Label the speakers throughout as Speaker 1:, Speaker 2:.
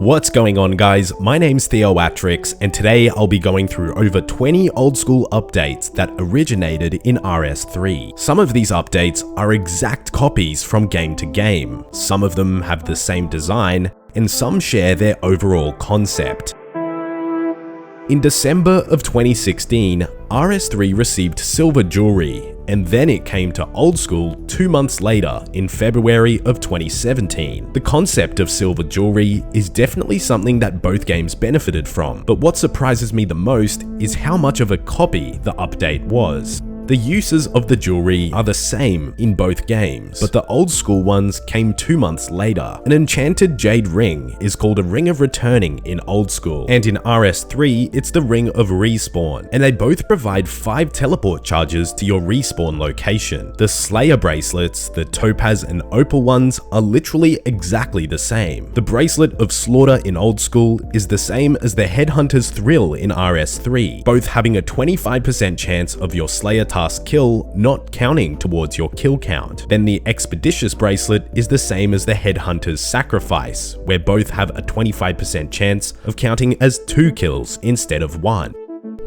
Speaker 1: What's going on, guys? My name's Theoatrix, and today I'll be going through over 20 old school updates that originated in RS3. Some of these updates are exact copies from game to game. Some of them have the same design, and some share their overall concept. In December of 2016, RS3 received silver jewelry, and then it came to Old School 2 months later in February of 2017. The concept of silver jewelry is definitely something that both games benefited from, but what surprises me the most is how much of a copy the update was. The uses of the jewelry are the same in both games, but the old school ones came 2 months later. An enchanted jade ring is called a ring of returning in Old School, and in RS3 it's the ring of respawn, and they both provide 5 teleport charges to your respawn location. The Slayer bracelets, the topaz and opal ones, are literally exactly the same. The bracelet of slaughter in Old School is the same as the headhunter's thrill in RS3, both having a 25% chance of your Slayer task kill not counting towards your kill count. Then the expeditious bracelet is the same as the headhunter's sacrifice, where both have a 25% chance of counting as 2 kills instead of 1.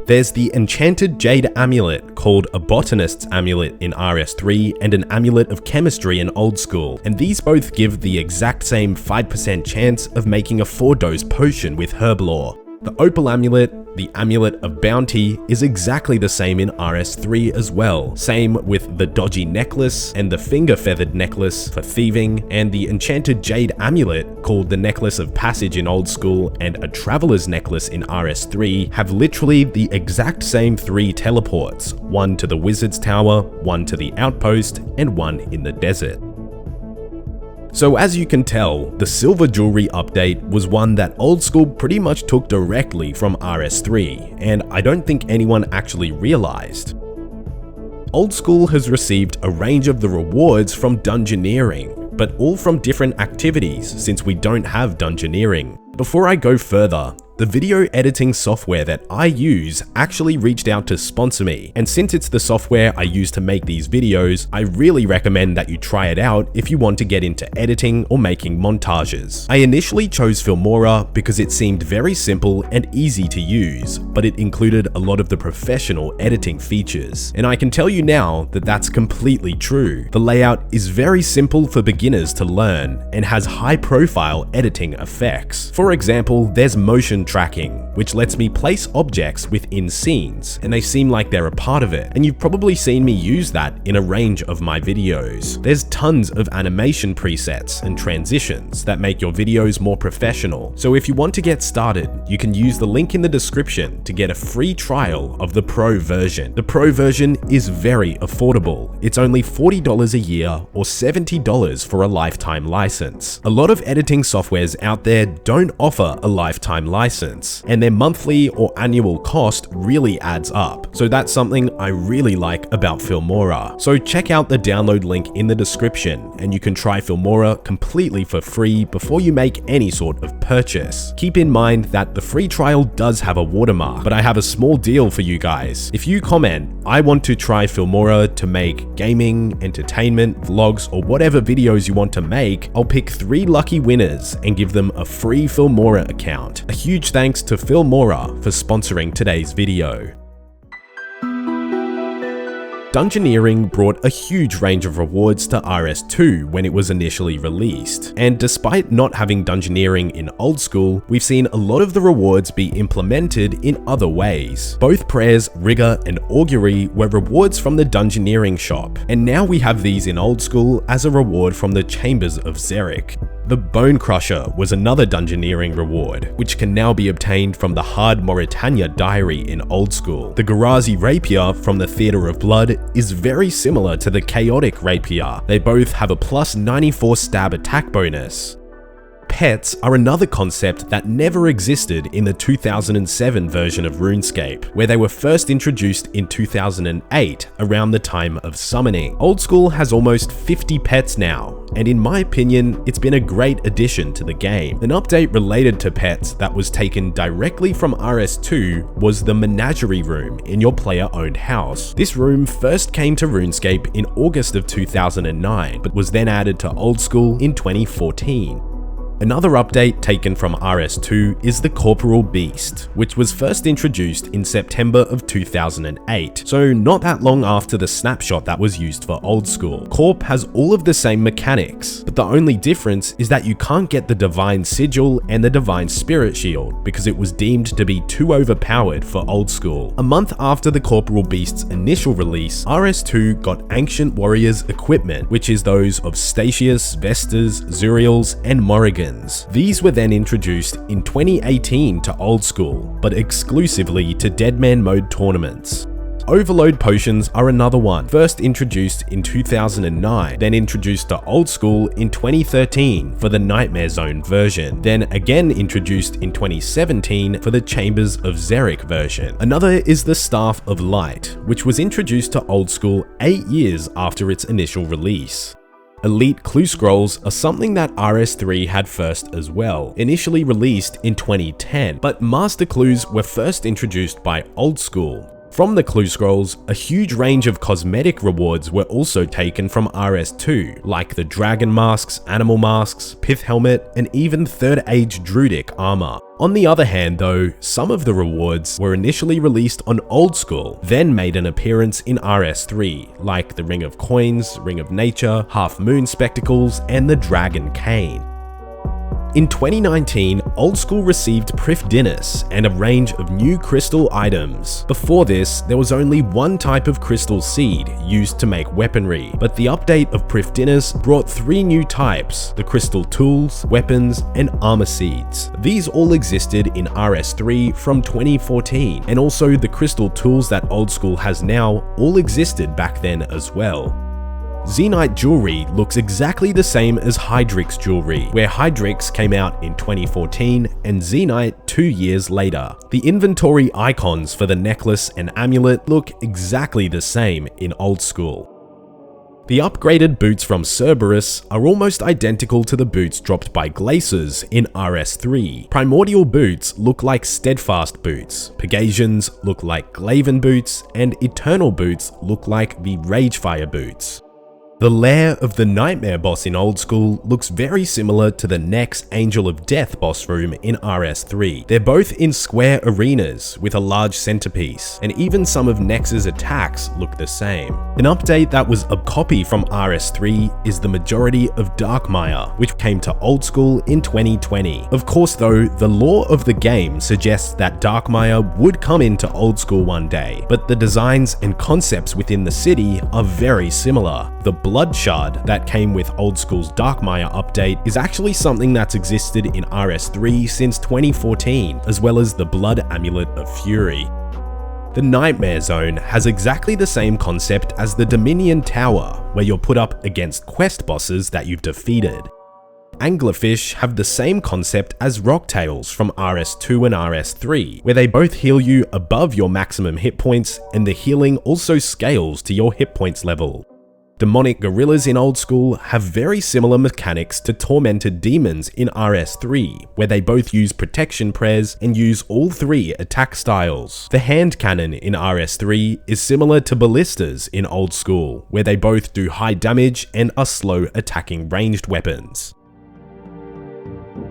Speaker 1: There's the enchanted jade amulet called a botanist's amulet in RS3 and an amulet of chemistry in Old School, and these both give the exact same 5% chance of making a 4-dose potion with herblore. The opal amulet, the amulet of bounty, is exactly the same in RS3 as well. Same with the dodgy necklace and the finger feathered necklace for thieving, and the enchanted jade amulet called the necklace of passage in Old School and a traveler's necklace in RS3 have literally the exact same 3 teleports, one to the wizard's tower, one to the outpost, and one in the desert. So as you can tell, the silver jewelry update was one that Old School pretty much took directly from RS3, and I don't think anyone actually realized. Old School has received a range of the rewards from Dungeoneering, but all from different activities since we don't have Dungeoneering. Before I go further, the video editing software that I use actually reached out to sponsor me, and since it's the software I use to make these videos, I really recommend that you try it out if you want to get into editing or making montages. I initially chose Filmora because it seemed very simple and easy to use, but it included a lot of the professional editing features. And I can tell you now that that's completely true. The layout is very simple for beginners to learn and has high-profile editing effects. For example, there's motion tracking, which lets me place objects within scenes, and they seem like they're a part of it, and you've probably seen me use that in a range of my videos. There's tons of animation presets and transitions that make your videos more professional, so if you want to get started, you can use the link in the description to get a free trial of the Pro version. The Pro version is very affordable. It's only $40 a year or $70 for a lifetime license. A lot of editing softwares out there don't offer a lifetime license, and their monthly or annual cost really adds up. So that's something I really like about Filmora. So check out the download link in the description, and you can try Filmora completely for free before you make any sort of purchase. Keep in mind that the free trial does have a watermark, but I have a small deal for you guys. If you comment, "I want to try Filmora to make gaming, entertainment, vlogs, or whatever videos you want to make," I'll pick 3 lucky winners and give them a free Filmora account. A huge thanks to Filmora for sponsoring today's video. Dungeoneering brought a huge range of rewards to RS2 when it was initially released, and despite not having Dungeoneering in Old School, we've seen a lot of the rewards be implemented in other ways. Both Prayers, Rigor, and Augury were rewards from the Dungeoneering shop, and now we have these in Old School as a reward from the Chambers of Xeric. The Bone Crusher was another Dungeoneering reward, which can now be obtained from the Hard Mauritania Diary in Old School. The Garazi Rapier from the Theater of Blood is very similar to the Chaotic Rapier. They both have a plus 94 stab attack bonus. Pets are another concept that never existed in the 2007 version of RuneScape, where they were first introduced in 2008 around the time of summoning. Old School has almost 50 pets now, and in my opinion, it's been a great addition to the game. An update related to pets that was taken directly from RS2 was the Menagerie Room in your player-owned house. This room first came to RuneScape in August of 2009, but was then added to Old School in 2014. Another update taken from RS2 is the Corporal Beast, which was first introduced in September of 2008, so not that long after the snapshot that was used for Old School. Corp has all of the same mechanics, but the only difference is that you can't get the Divine Sigil and the Divine Spirit Shield because it was deemed to be too overpowered for Old School. A month after the Corporal Beast's initial release, RS2 got Ancient Warriors equipment, which is those of Statius, Vestas, Zuriels, and Morrigan. These were then introduced in 2018 to Old School, but exclusively to Deadman Mode tournaments. Overload potions are another one, first introduced in 2009, then introduced to Old School in 2013 for the Nightmare Zone version, then again introduced in 2017 for the Chambers of Xeric version. Another is the Staff of Light, which was introduced to Old School 8 years after its initial release. Elite Clue Scrolls are something that RS3 had first as well, initially released in 2010, but Master Clues were first introduced by Old School. From the Clue Scrolls, a huge range of cosmetic rewards were also taken from RS2, like the Dragon Masks, Animal Masks, Pith Helmet, and even 3rd Age Druidic armor. On the other hand though, some of the rewards were initially released on Old School, then made an appearance in RS3, like the Ring of Coins, Ring of Nature, Half Moon Spectacles, and the Dragon Cane. In 2019, Old School received Prifdinus and a range of new crystal items. Before this, there was only one type of crystal seed used to make weaponry, but the update of Prifdinus brought 3 new types: the crystal tools, weapons, and armor seeds. These all existed in RS3 from 2014, and also the crystal tools that Old School has now all existed back then as well. Zenyte jewelry looks exactly the same as Hydrix jewelry, where Hydrix came out in 2014 and Zenyte 2 years later. The inventory icons for the necklace and amulet look exactly the same in Old School. The upgraded boots from Cerberus are almost identical to the boots dropped by Glaciers in RS3. Primordial boots look like Steadfast boots, Pegasians look like Glaven boots, and Eternal boots look like the Ragefire boots. The lair of the Nightmare boss in Old School looks very similar to the Nex Angel of Death boss room in RS3. They're both in square arenas with a large centerpiece, and even some of Nex's attacks look the same. An update that was a copy from RS3 is the majority of Darkmire, which came to Old School in 2020. Of course though, the lore of the game suggests that Darkmire would come into Old School one day, but the designs and concepts within the city are very similar. The Blood Shard that came with Old School's Darkmire update is actually something that's existed in RS3 since 2014, as well as the Blood Amulet of Fury. The Nightmare Zone has exactly the same concept as the Dominion Tower, where you're put up against quest bosses that you've defeated. Anglerfish have the same concept as Rocktails from RS2 and RS3, where they both heal you above your maximum hit points, and the healing also scales to your hit points level. Demonic Gorillas in Old School have very similar mechanics to Tormented Demons in RS3, where they both use Protection Prayers and use all 3 attack styles. The Hand Cannon in RS3 is similar to Ballistas in Old School, where they both do high damage and are slow attacking ranged weapons.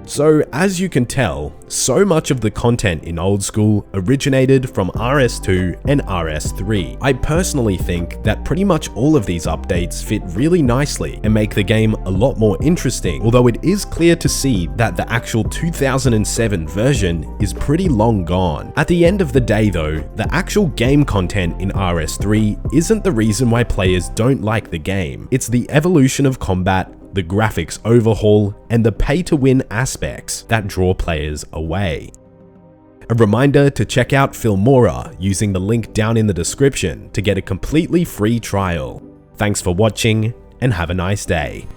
Speaker 1: So as you can tell, so much of the content in Old School originated from RS2 and RS3. I personally think that pretty much all of these updates fit really nicely and make the game a lot more interesting, although it is clear to see that the actual 2007 version is pretty long gone. At the end of the day though, the actual game content in RS3 isn't the reason why players don't like the game. It's the evolution of combat, the graphics overhaul, and the pay-to-win aspects that draw players away. A reminder to check out Filmora using the link down in the description to get a completely free trial. Thanks for watching, and have a nice day.